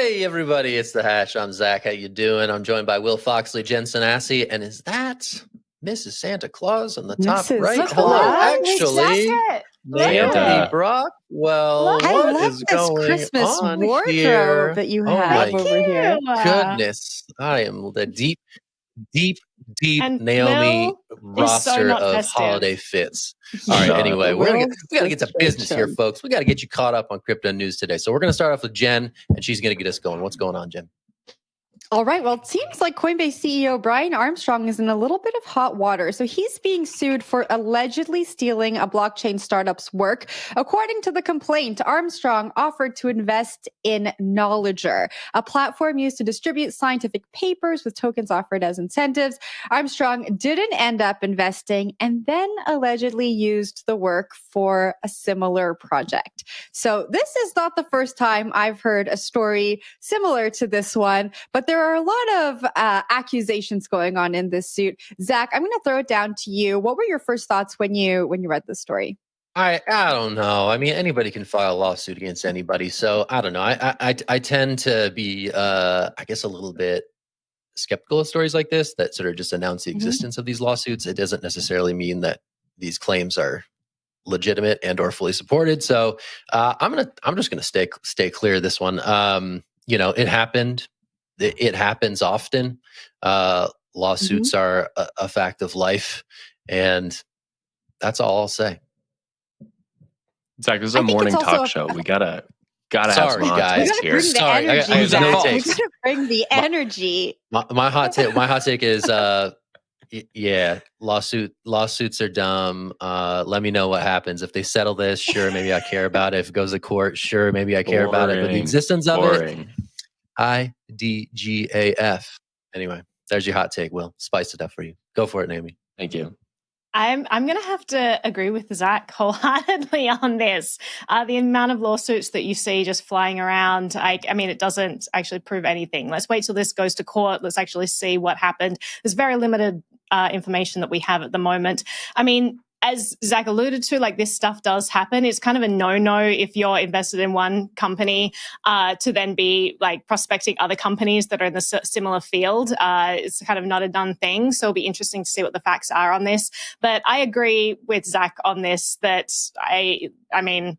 Hey, everybody, it's The Hash. I'm Zach. How you doing? I'm joined by Will Foxley, Jen Sanasi, and is that Mrs. Santa Claus on the top Mrs. right? Claus? Hello, actually, Naomi Brock. Well, I what love is this going Christmas on wardrobe here? that you Oh have my over here. goodness. I am the deep And Naomi Will is so roster not of festive. holiday fits. All right, anyway, we got to get to business here, Will's folks. We got to get you caught up on crypto news today. So we're going to start off with Jen, and she's going to get us going. What's going on, Jen? All right. Well, it seems like Coinbase CEO Brian Armstrong is in a little bit of hot water. So he's being sued for allegedly stealing a blockchain startup's work. According to the complaint, Armstrong offered to invest in Knowledger, a platform used to distribute scientific papers with tokens offered as incentives. Armstrong didn't end up investing and then allegedly used the work for a similar project. So this is not the first time I've heard a story similar to this one, but there are a lot of accusations going on in this suit. Zach, I'm going to throw it down to you. What were your first thoughts when you read this story? I don't know. I mean, anybody can file a lawsuit against anybody. So I don't know. I tend to be, I guess, a little bit skeptical of stories like this that sort of just announce the existence of these lawsuits. It doesn't necessarily mean that these claims are legitimate and or fully supported. So I'm just gonna stay clear of this one. It happened. It happens often. Lawsuits are a fact of life, and that's all I'll say. Zach, this is a morning talk show. We gotta have some hot takes here. Sorry, I have no takes. We gotta bring the energy. My hot take is lawsuits are dumb. Let me know what happens. If they settle this, sure, maybe I care about it. If it goes to court, sure, maybe I care about it. But the existence of it, IDGAF. Anyway, there's your hot take, Will. Spice it up for you. Go for it, Naomi. Thank you. I'm going to have to agree with Zach wholeheartedly on this. The amount of lawsuits that you see just flying around, I mean, it doesn't actually prove anything. Let's wait till this goes to court. Let's actually see what happened. There's very limited information that we have at the moment. I mean, as Zach alluded to, like this stuff does happen. It's kind of a no-no if you're invested in one company to then be like prospecting other companies that are in the similar field. It's kind of not a done thing. So it'll be interesting to see what the facts are on this. But I agree with Zach on this that I mean,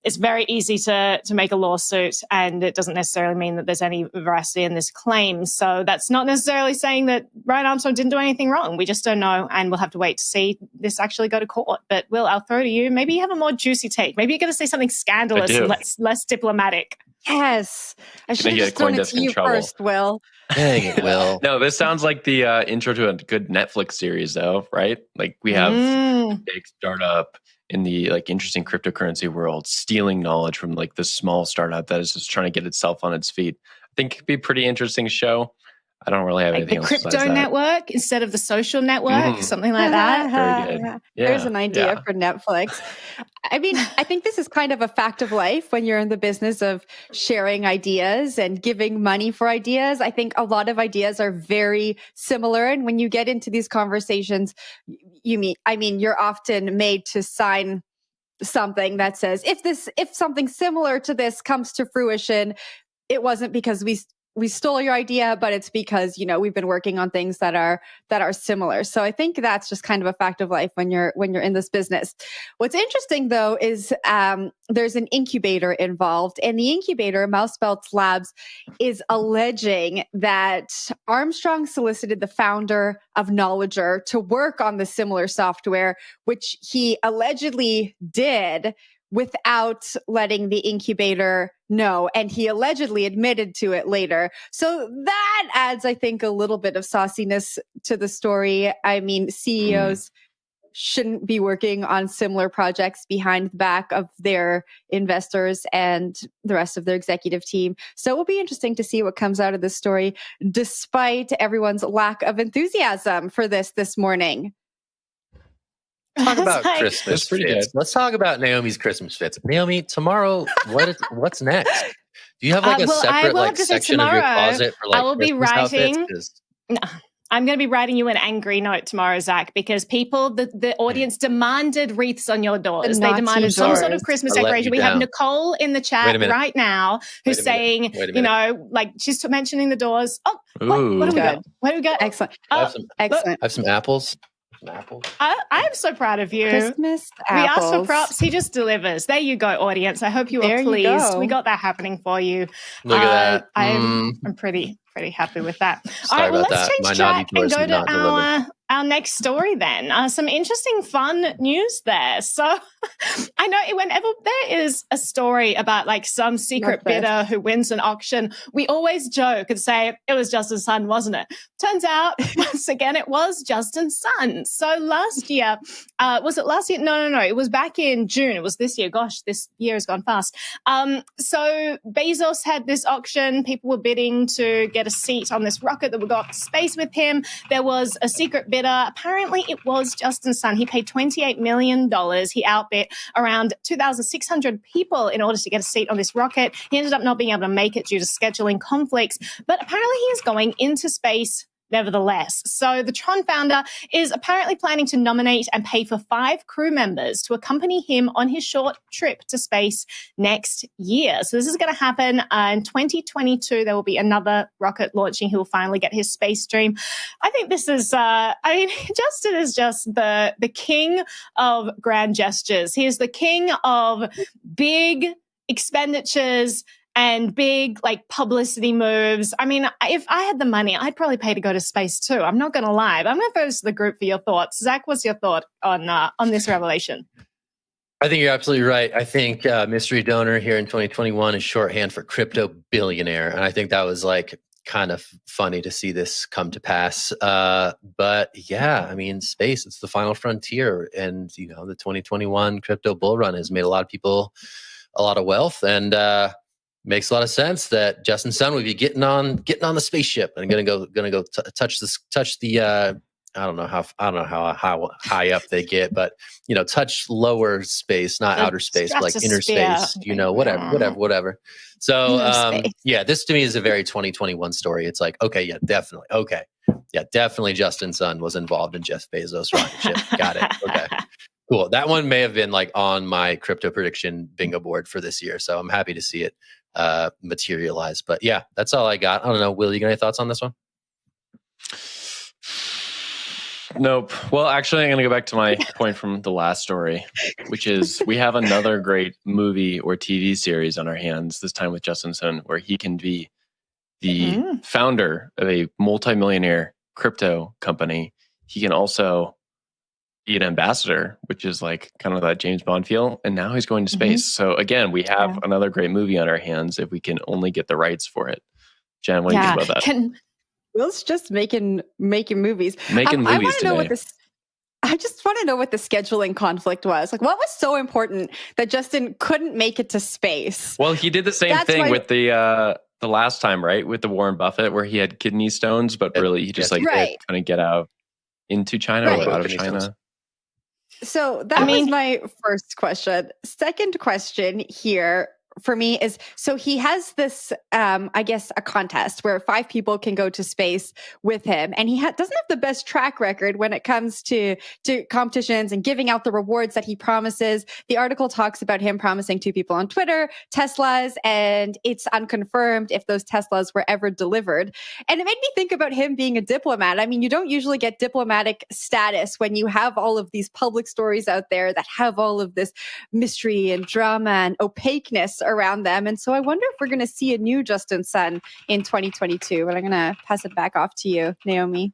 it's very easy to make a lawsuit, and it doesn't necessarily mean that there's any veracity in this claim. So that's not necessarily saying that Brian Armstrong didn't do anything wrong. We just don't know, and we'll have to wait to see this actually go to court. But Will, I'll throw to you. Maybe you have a more juicy take. Maybe you're going to say something scandalous and less diplomatic. Yes. I should have just thrown it to you first, Will. Dang it, Will. No, this sounds like the intro to a good Netflix series, though, right? Like we have a big startup in the like interesting cryptocurrency world, stealing knowledge from like this small startup that is just trying to get itself on its feet. I think it could be a pretty interesting show. I don't really have anything else the crypto network instead of the social network, something like that. Very good. Yeah, there's an idea for Netflix. I mean, I think this is kind of a fact of life when you're in the business of sharing ideas and giving money for ideas. I think a lot of ideas are very similar. And when you get into these conversations, you're often made to sign something that says, if something similar to this comes to fruition, it wasn't because we stole your idea, but it's because, we've been working on things that are similar. So I think that's just kind of a fact of life when you're in this business. What's interesting though is there's an incubator involved, and the incubator, Mousebelts Labs, is alleging that Armstrong solicited the founder of Knowledger to work on the similar software, which he allegedly did without letting the incubator know. And he allegedly admitted to it later. So that adds, I think, a little bit of sauciness to the story. I mean, CEOs shouldn't be working on similar projects behind the back of their investors and the rest of their executive team. So it will be interesting to see what comes out of this story, despite everyone's lack of enthusiasm for this morning. Talk about Christmas fits. Let's talk about Naomi's Christmas fits. Naomi, tomorrow, what's next? Do you have like a separate section of your closet for like I will Christmas be writing. outfits? I'm going to be writing you an angry note tomorrow, Zach, because the audience demanded wreaths on your doors. They demanded some sort of Christmas decoration. We have Nicole in the chat right now who's saying, like she's mentioning the doors. Oh, what do we got? Where do we go? Excellent. Excellent. I have some apples. I am so proud of you. Christmas apples. We asked for props. He just delivers. There you go, audience. I hope you are pleased. We got that happening for you. Look at that. I'm pretty happy with that. Sorry all right, well, let's change track and go to our next story then. Some interesting, fun news there. So I know whenever there is a story about like some secret bidder who wins an auction, we always joke and say, it was Justin Sun, wasn't it? Turns out, once again, it was Justin Sun. So last year, was it last year? No. It was back in June. It was this year. Gosh, this year has gone fast. So Bezos had this auction. People were bidding to get a seat on this rocket that would go up to space with him. There was a secret bidder. Apparently, it was Justin Sun. He paid $28 million. He outbid around 2,600 people in order to get a seat on this rocket. He ended up not being able to make it due to scheduling conflicts, but apparently he is going into space nevertheless. So the Tron founder is apparently planning to nominate and pay for 5 crew members to accompany him on his short trip to space next year. So this is going to happen in 2022. There will be another rocket launching. He will finally get his space dream. I think this is, Justin is just the king of grand gestures. He is the king of big expenditures and big like publicity moves. I mean, if I had the money, I'd probably pay to go to space too. I'm not going to lie. But I'm going to throw this to the group for your thoughts. Zach, what's your thought on this revelation? I think you're absolutely right. I think mystery donor here in 2021 is shorthand for crypto billionaire. And I think that was like kind of funny to see this come to pass. But yeah, I mean, space, it's the final frontier. And, the 2021 crypto bull run has made a lot of people a lot of wealth, and makes a lot of sense that Justin Sun would be getting on the spaceship and gonna go touch the I don't know how high up they get, but touch lower space, not outer space, but like inner space, whatever. So yeah, this to me is a very 2021 story. It's like, okay, yeah, definitely Justin Sun was involved in Jeff Bezos' rocket ship. Got it. Okay. Cool. That one may have been like on my crypto prediction bingo board for this year. So I'm happy to see it materialize. But yeah, that's all I got. I don't know. Will, you got any thoughts on this one? Nope. Well, actually, I'm going to go back to my point from the last story, which is we have another great movie or TV series on our hands, this time with Justin Sun, where he can be the founder of a multimillionaire crypto company. He can also be an ambassador, which is like kind of that James Bond feel. And now he's going to space. So again, we have another great movie on our hands if we can only get the rights for it. Jen, what do you think about that? Will's just making movies. Making movies today. I just want to know what the scheduling conflict was. Like, what was so important that Justin couldn't make it to space? Well, he did the same thing with the last time, right? With the Warren Buffett, where he had kidney stones, but really he just kind of get out into China or out of China. So that was my first question. Second question here for me is, so he has this, I guess, a contest where 5 people can go to space with him. And he doesn't have the best track record when it comes to competitions and giving out the rewards that he promises. The article talks about him promising 2 people on Twitter, Teslas, and it's unconfirmed if those Teslas were ever delivered. And it made me think about him being a diplomat. I mean, you don't usually get diplomatic status when you have all of these public stories out there that have all of this mystery and drama and opaqueness around them. And so I wonder if we're going to see a new Justin Sun in 2022. But I'm going to pass it back off to you, Naomi.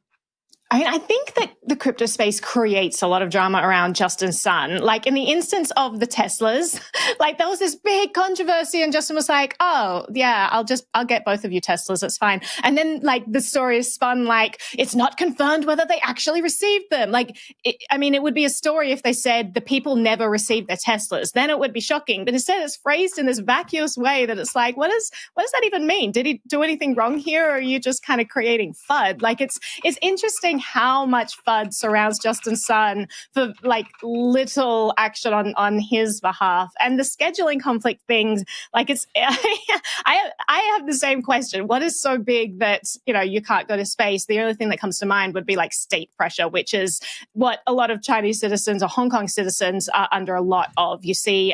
I mean, I think that the crypto space creates a lot of drama around Justin Sun. Like in the instance of the Teslas, like there was this big controversy and Justin was like, oh yeah, I'll get both of you Teslas. It's fine. And then like the story is spun like it's not confirmed whether they actually received them. Like, it would be a story if they said the people never received their Teslas, then it would be shocking. But instead it's phrased in this vacuous way that it's like, what does that even mean? Did he do anything wrong here? Or are you just kind of creating FUD? Like it's interesting considering how much FUD surrounds Justin Sun for like little action on his behalf, and the scheduling conflict things, like it's, I have the same question. What is so big that, you can't go to space? The only thing that comes to mind would be like state pressure, which is what a lot of Chinese citizens or Hong Kong citizens are under a lot of. You see,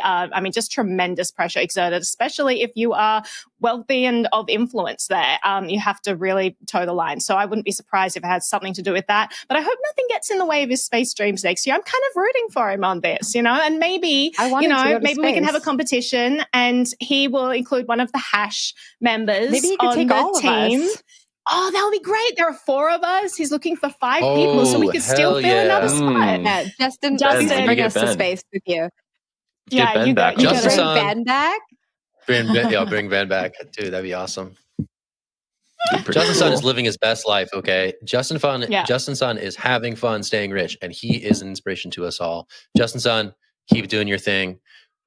just tremendous pressure exerted, especially if you are wealthy and of influence there. You have to really toe the line. So I wouldn't be surprised if it had something to do with that. But I hope nothing gets in the way of his space dreams next year. I'm kind of rooting for him on this, and maybe, maybe we can have a competition and he will include one of the Hash members maybe he could on take the all team. Of us. Oh, that would be great. There are 4 of us. He's looking for 5 people, so we could still fill another spot. Yeah, Justin, bring us to space with you. Yeah, Ben you back. go. Bring Ben back. Bring Ben back. Dude, that'd be awesome. Justin Sun is living his best life, okay? Justin Sun is having fun staying rich, and he is an inspiration to us all. Justin Sun, keep doing your thing.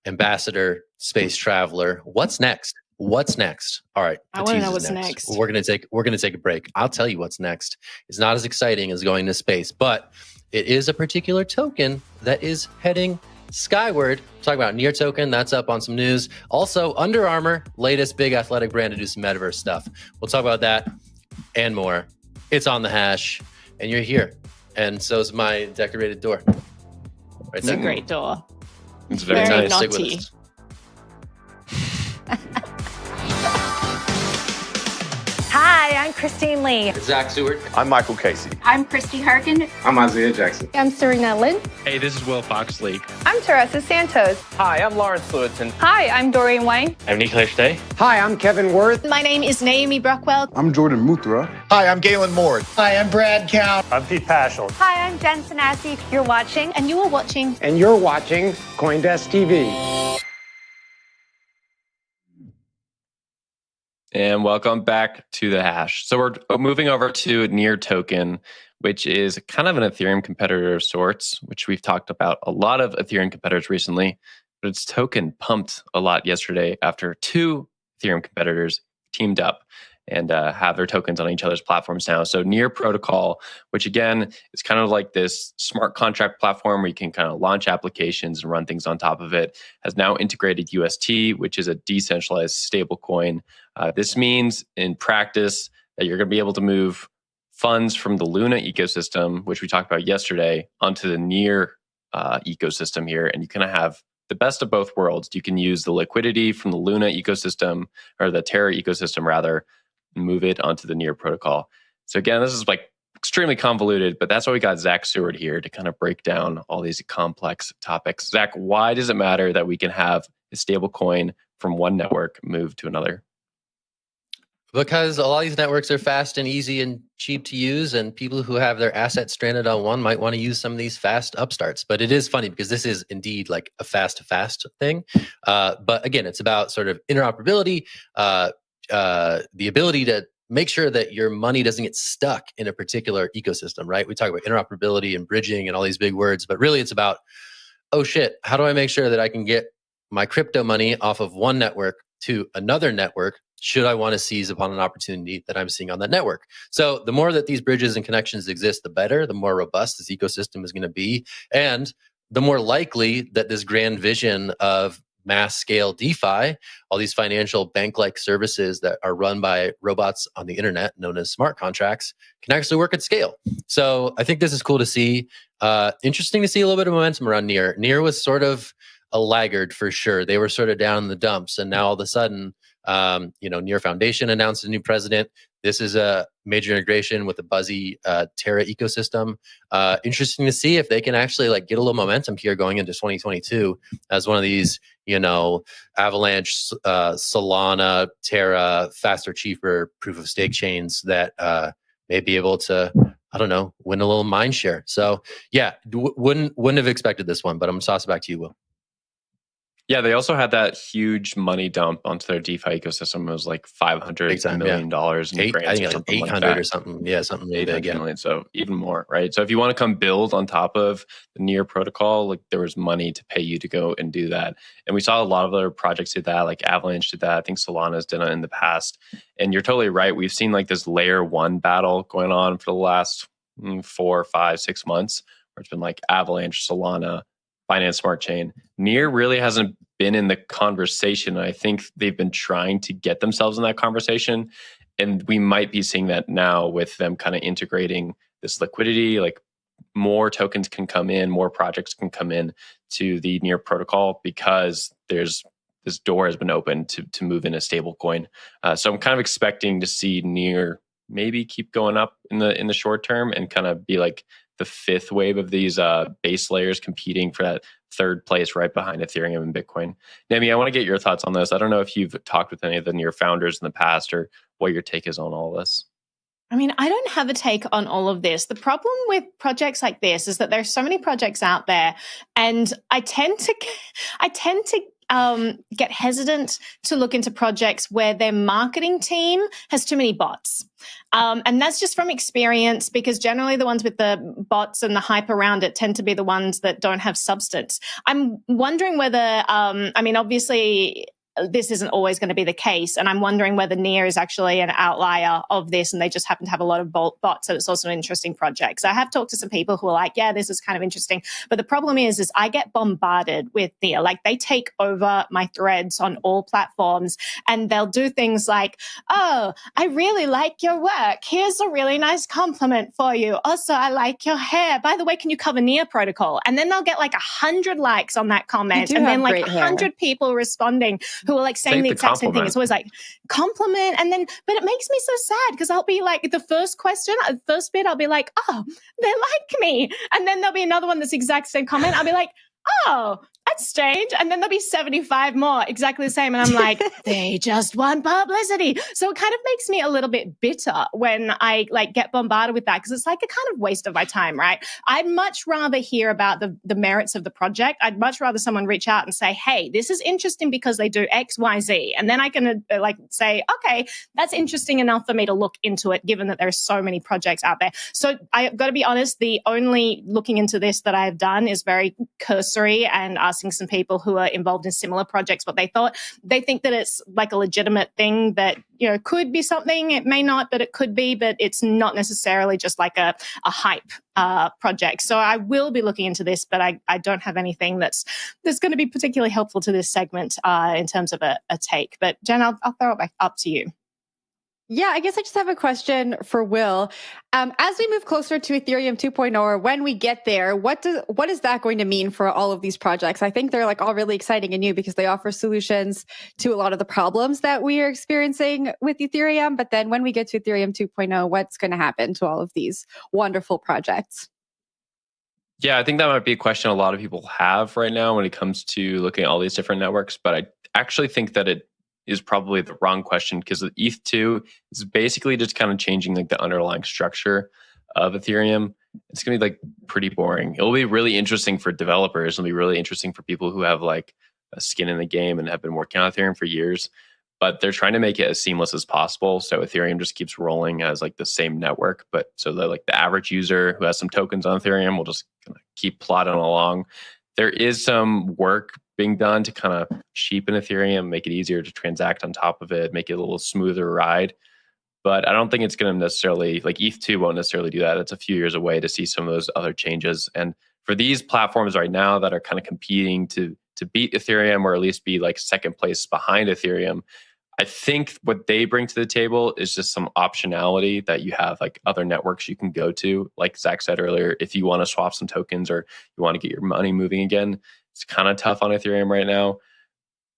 Ambassador, space traveler. What's next? All right. I want to know what's next. We're gonna take a break. I'll tell you what's next. It's not as exciting as going to space, but it is a particular token that is heading skyward. Talk about Near token. That's up on some news. Also, Under Armour, latest big athletic brand to do some metaverse stuff. We'll talk about that and more. It's on the Hash, and you're here. And so is my decorated door. Right It's a great door. It's very nice. Naughty. Hi, I'm Christine Lee. It's Zach Seward. I'm Michael Casey. I'm Christy Harkin. I'm Isaiah Jackson. I'm Serena Lynn. Hey, this is Will Foxley. I'm Teresa Santos. Hi, I'm Lawrence Lewitton. Hi, I'm Doreen Wayne. I'm Nicholas Day. Hi, I'm Kevin Worth. My name is Naomi Brockwell. I'm Jordan Muthra. Hi, I'm Galen Moore. Hi, I'm Brad Count. I'm Pete Paschal. Hi, I'm Jen Sanasi. You're watching. And you are watching. And you're watching CoinDesk TV. And welcome back to the Hash. So we're moving over to Near token, which is kind of an Ethereum competitor of sorts, which we've talked about a lot of Ethereum competitors recently, but its token pumped a lot yesterday after 2 Ethereum competitors teamed up and have their tokens on each other's platforms now. So Near Protocol, which again is kind of like this smart contract platform where you can kind of launch applications and run things on top of it, has now integrated UST, which is a decentralized stablecoin. This means in practice that you're going to be able to move funds from the Luna ecosystem, which we talked about yesterday, onto the Near ecosystem here. And you kind of have the best of both worlds. You can use the liquidity from the Luna ecosystem, or the Terra ecosystem rather, and move it onto the Near protocol. So again, this is like extremely convoluted, but that's why we got Zach Seward here to kind of break down all these complex topics. Zach, why does it matter that we can have a stable coin from one network move to another? Because a lot of these networks are fast and easy and cheap to use, and people who have their assets stranded on one might want to use some of these fast upstarts. But it is funny because this is indeed like a fast thing. But again, it's about sort of interoperability, the ability to make sure that your money doesn't get stuck in a particular ecosystem, right? We talk about interoperability and bridging and all these big words, but really it's about, oh shit, how do I make sure that I can get my crypto money off of one network to another network should I want to seize upon an opportunity that I'm seeing on that network? So the more that these bridges and connections exist, the better, the more robust this ecosystem is going to be. And the more likely that this grand vision of mass scale DeFi, all these financial bank-like services that are run by robots on the internet, known as smart contracts, can actually work at scale. So I think this is cool to see. Interesting to see a little bit of momentum around Near. Near was sort of a laggard for sure. They were sort of down in the dumps, and now all of a sudden, Near Foundation announced a new president. This is a major integration with the buzzy Terra ecosystem. Interesting to see if they can actually like get a little momentum here going into 2022 as one of these, Avalanche, Solana, Terra, faster, cheaper proof of stake chains that may be able to, win a little mind share. So yeah, wouldn't have expected this one, but I'm gonna toss it back to you, Will. Yeah, they also had that huge money dump onto their DeFi ecosystem. It was like $500 million. I think like 800 or something. Yeah, something really big. Yeah. So even more, right? So if you want to come build on top of the Near protocol, like there was money to pay you to go and do that. And we saw a lot of other projects do that, like Avalanche did that. I think Solana's done it in the past. And you're totally right. We've seen like this layer one battle going on for the last 4, 5, 6 months, where it's been like Avalanche, Solana, Binance Smart Chain. Near really hasn't been in the conversation. I think they've been trying to get themselves in that conversation. And we might be seeing that now with them kind of integrating this liquidity, like more tokens can come in, more projects can come in to the Near protocol because there's this door has been opened to move in a stable coin. So I'm kind of expecting to see Near maybe keep going up in the short term and kind of be like the fifth wave of these base layers competing for that third place right behind Ethereum and Bitcoin. Nemi, I want to get your thoughts on this. I don't know if you've talked with any of the Near founders in the past or what your take is on all this. I mean, I don't have a take on all of this. The problem with projects like this is that there's so many projects out there, and I tend to get hesitant to look into projects where their marketing team has too many bots. And that's just from experience, because generally the ones with the bots and the hype around it tend to be the ones that don't have substance. I'm wondering whether, obviously, this isn't always going to be the case. And I'm wondering whether Near is actually an outlier of this and they just happen to have a lot of bots. So it's also an interesting project. So I have talked to some people who are like, yeah, this is kind of interesting. But the problem is I get bombarded with Near. Like, they take over my threads on all platforms and they'll do things like, oh, I really like your work. Here's a really nice compliment for you. Also, I like your hair. By the way, can you cover Near protocol? And then they'll get like 100 likes on that comment. And then like 100 people responding who are like saying the exact same thing. It's always like compliment. And then, but it makes me so sad because I'll be like, the first bit, I'll be like, oh, they like me. And then there'll be another one that's exact same comment. I'll be like, oh, that's strange. And then there'll be 75 more exactly the same. And I'm like, they just want publicity. So it kind of makes me a little bit bitter when I like get bombarded with that, because it's like a kind of waste of my time, right? I'd much rather hear about the merits of the project. I'd much rather someone reach out and say, hey, this is interesting because they do X, Y, Z. And then I can say, okay, that's interesting enough for me to look into it, given that there are so many projects out there. So I've got to be honest, the only looking into this that I've done is very cursory and asking some people who are involved in similar projects what they thought. They think that it's like a legitimate thing that, you know, could be something. It may not, but it could be, but it's not necessarily just like a hype project. So I will be looking into this, but I don't have anything that's going to be particularly helpful to this segment in terms of a take. But Jen, I'll throw it back up to you. Yeah, I guess I just have a question for Will. As we move closer to Ethereum 2.0, or when we get there, what is that going to mean for all of these projects? I think they're like all really exciting and new because they offer solutions to a lot of the problems that we are experiencing with Ethereum. But then when we get to Ethereum 2.0, what's going to happen to all of these wonderful projects? Yeah, I think that might be a question a lot of people have right now when it comes to looking at all these different networks. But I actually think that it is probably the wrong question, because the ETH2 is basically just kind of changing like the underlying structure of Ethereum. It's going to be like pretty boring. It'll be really interesting for developers. It'll be really interesting for people who have like a skin in the game and have been working on Ethereum for years. But they're trying to make it as seamless as possible. So Ethereum just keeps rolling as like the same network. But so the average user who has some tokens on Ethereum will just kind of keep plodding along. There is some work being done to kind of cheapen Ethereum, make it easier to transact on top of it, make it a little smoother ride. But I don't think it's going to necessarily, like ETH2 won't necessarily do that. It's a few years away to see some of those other changes. And for these platforms right now that are kind of competing to beat Ethereum, or at least be like second place behind Ethereum, I think what they bring to the table is just some optionality that you have, like other networks you can go to. Like Zach said earlier, if you want to swap some tokens or you want to get your money moving again, it's kind of tough on Ethereum right now.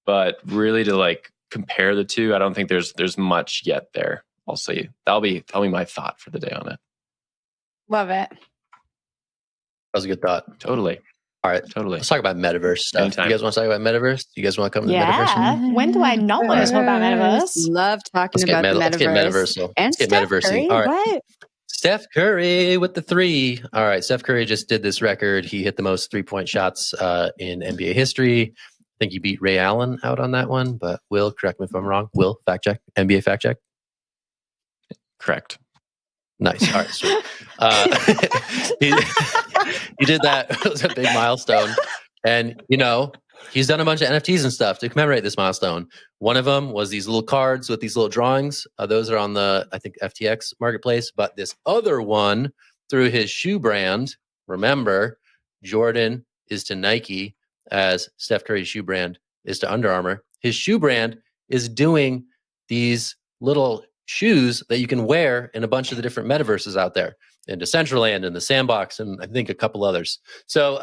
But really to like compare the two, I don't think there's much yet there. I'll see. That'll be my thought for the day on it. Love it. That was a good thought. Totally. All right. Totally. Let's talk about metaverse stuff. Anytime. You guys want to talk about metaverse? You guys want to come to the metaverse? Yeah. When do I not want to talk about metaverse? Love talking about the metaverse. Let's get metaversal. And let's get Steph metaversy. Curry, All right. what? Steph Curry with the 3. All right. Steph Curry just did this record. He hit the most 3-point shots in NBA history. I think he beat Ray Allen out on that one. But Will, correct me if I'm wrong. Will, fact check. NBA fact check. Correct. Nice. All right. Sweet. He did that. It was a big milestone. And, you know, he's done a bunch of NFTs and stuff to commemorate this milestone. One of them was these little cards with these little drawings. Those are on the, I think, FTX marketplace. But this other one through his shoe brand. Remember, Jordan is to Nike as Steph Curry's shoe brand is to Under Armour. His shoe brand is doing these little shoes that you can wear in a bunch of the different metaverses out there, in Decentraland and the Sandbox, and I think a couple others. So,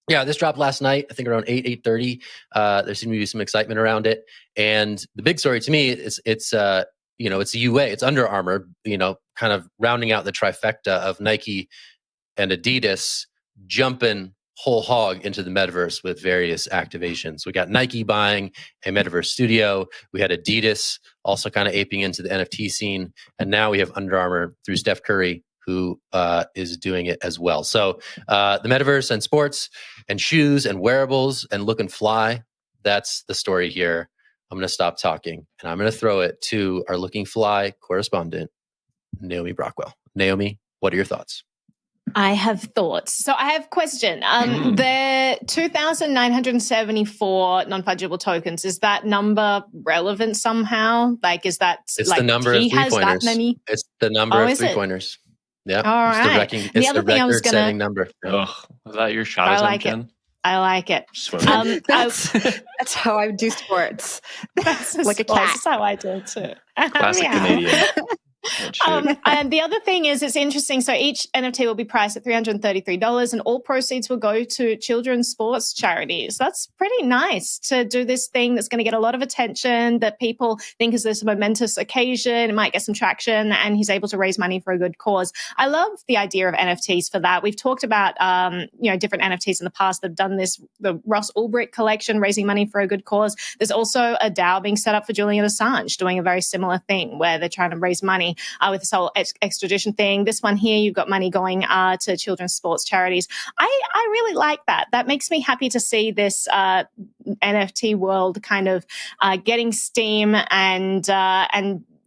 yeah, this dropped last night, I think around 8:30. There seemed to be some excitement around it. And the big story to me is it's UA, it's Under Armour, kind of rounding out the trifecta of Nike and Adidas jumping whole hog into the metaverse with various activations. We got Nike buying a metaverse studio. We had Adidas also kind of aping into the NFT scene. And now we have Under Armour through Steph Curry, who is doing it as well. So the metaverse and sports and shoes and wearables and look and fly, that's the story here. I'm going to stop talking and I'm going to throw it to our Looking Fly correspondent, Naomi Brockwell. Naomi, what are your thoughts? I have thoughts. So I have a question. The 2,974 non-fungible tokens, is that number relevant somehow? Like, is that it's like the number of three-pointers? It's the number of three-pointers. Yeah. All right. It's the record-setting number. Oh, was that your shot attempt, Jen? I like it. That's how I do sports. That's like a cat. That's how I do it too. Classic Canadian. And the other thing is, it's interesting. So each NFT will be priced at $333 and all proceeds will go to children's sports charities. That's pretty nice to do this thing that's going to get a lot of attention, that people think is this momentous occasion. It might get some traction, and he's able to raise money for a good cause. I love the idea of NFTs for that. We've talked about, different NFTs in the past that have done this, the Ross Ulbricht collection, raising money for a good cause. There's also a DAO being set up for Julian Assange, doing a very similar thing where they're trying to raise money with this whole extradition thing. This one here, you've got money going to children's sports charities. I really like that. That makes me happy to see this NFT world kind of getting steam and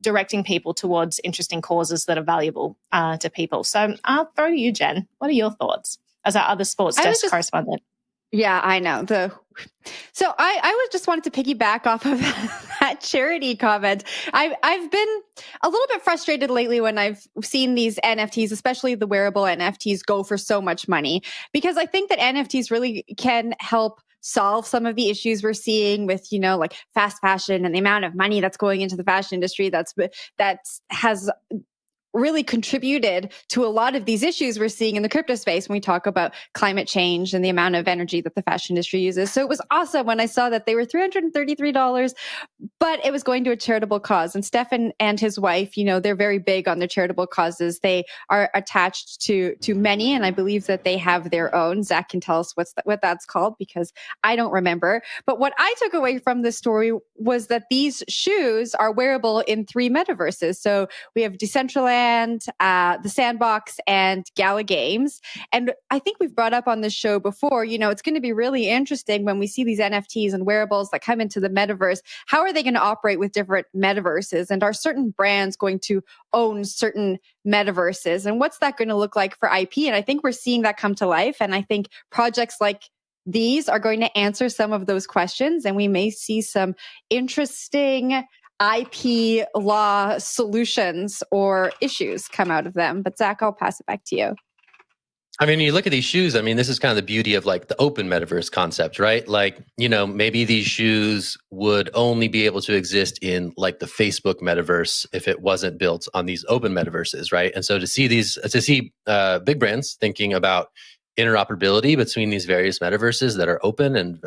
directing people towards interesting causes that are valuable to people. So I'll throw to you, Jen. What are your thoughts as our other sports desk correspondent? Yeah, I know. So I was just wanted to piggyback off of that charity comment. I've been a little bit frustrated lately when I've seen these NFTs, especially the wearable NFTs, go for so much money, because I think that NFTs really can help solve some of the issues we're seeing with, like fast fashion and the amount of money that's going into the fashion industry that has really contributed to a lot of these issues we're seeing in the crypto space when we talk about climate change and the amount of energy that the fashion industry uses. So it was awesome when I saw that they were $333, but it was going to a charitable cause. And Stefan and his wife, they're very big on their charitable causes. They are attached to many, and I believe that they have their own. Zach can tell us what that's called, because I don't remember. But what I took away from this story was that these shoes are wearable in 3 metaverses. So we have Decentraland, the Sandbox, and Gala Games. And I think we've brought up on this show before, it's going to be really interesting when we see these NFTs and wearables that come into the metaverse. How are they going to operate with different metaverses? And are certain brands going to own certain metaverses? And what's that going to look like for IP? And I think we're seeing that come to life. And I think projects like these are going to answer some of those questions. And we may see some interesting IP law solutions or issues come out of them. But Zach, I'll pass it back to you. I mean, you look at these shoes, this is kind of the beauty of like the open metaverse concept, right? Like, maybe these shoes would only be able to exist in like the Facebook metaverse if it wasn't built on these open metaverses, right? And so to see big brands thinking about interoperability between these various metaverses that are open and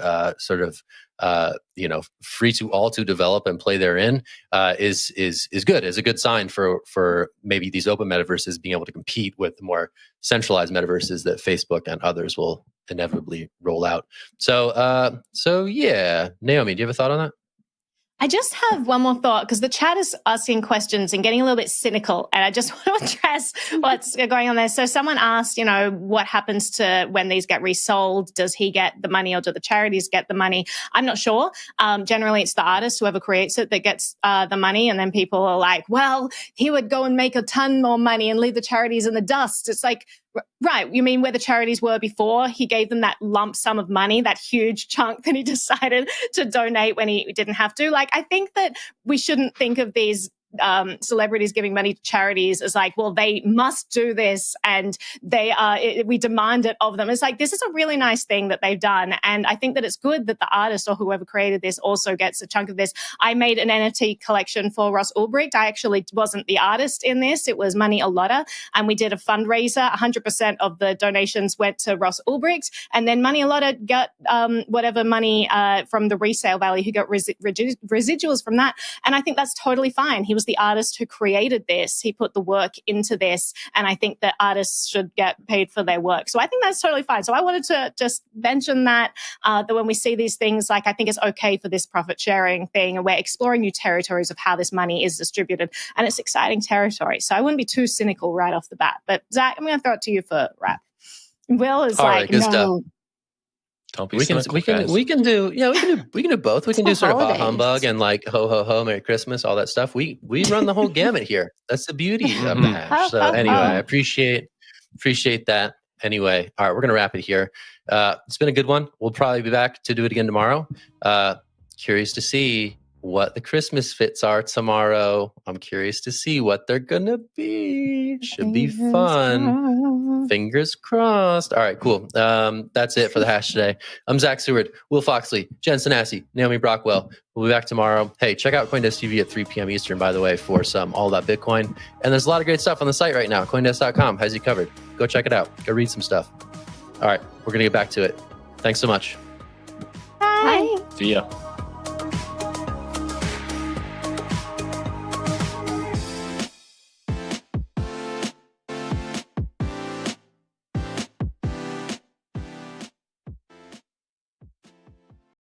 free to all to develop and play therein is good. Is a good sign for maybe these open metaverses being able to compete with the more centralized metaverses that Facebook and others will inevitably roll out. So yeah, Naomi, do you have a thought on that? I just have one more thought, because the chat is asking questions and getting a little bit cynical, and I just want to address what's going on there. So someone asked, what happens to when these get resold? Does he get the money or do the charities get the money? I'm not sure. Generally, it's the artist, whoever creates it, that gets the money, and then people are like, well, he would go and make a ton more money and leave the charities in the dust. It's like, right, you mean where the charities were before? He gave them that lump sum of money, that huge chunk that he decided to donate when he didn't have to. Like, I think that we shouldn't think of these celebrities giving money to charities as like, well, they must do this and we demand it of them. It's like, this is a really nice thing that they've done. And I think that it's good that the artist or whoever created this also gets a chunk of this. I made an NFT collection for Ross Ulbricht. I actually wasn't the artist in this. It was Money Alotta. And we did a fundraiser. 100% of the donations went to Ross Ulbricht. And then Money Alotta got whatever money from the resale value. He got residuals from that. And I think that's totally fine. He was the artist who created this. He put the work into this. And I think that artists should get paid for their work. So I think that's totally fine. So I wanted to just mention that when we see these things, like I think it's okay for this profit sharing thing. And we're exploring new territories of how this money is distributed. And it's exciting territory. So I wouldn't be too cynical right off the bat. But Zach, I'm going to throw it to you for wrap. Will is like, no. Stuff. Don't be we can do both. We can do sort of bah humbug and like ho ho ho, Merry Christmas, all that stuff. We run the whole gamut here. That's the beauty of the hash. So anyway, I appreciate that. Anyway, all right, we're gonna wrap it here. It's been a good one. We'll probably be back to do it again tomorrow. Curious to see what the Christmas fits are tomorrow. I'm curious to see what they're gonna be. Should be fun. Fingers crossed. All right, cool. That's it for the hash today. I'm Zach Seward, Will Foxley, Jen Sanasi, Naomi Brockwell. We'll be back tomorrow. Hey, check out CoinDesk TV at 3 p.m. Eastern, by the way, for some all about Bitcoin. And there's a lot of great stuff on the site right now. CoinDesk.com has you covered. Go check it out. Go read some stuff. All right, we're gonna get back to it. Thanks so much. Bye. See ya.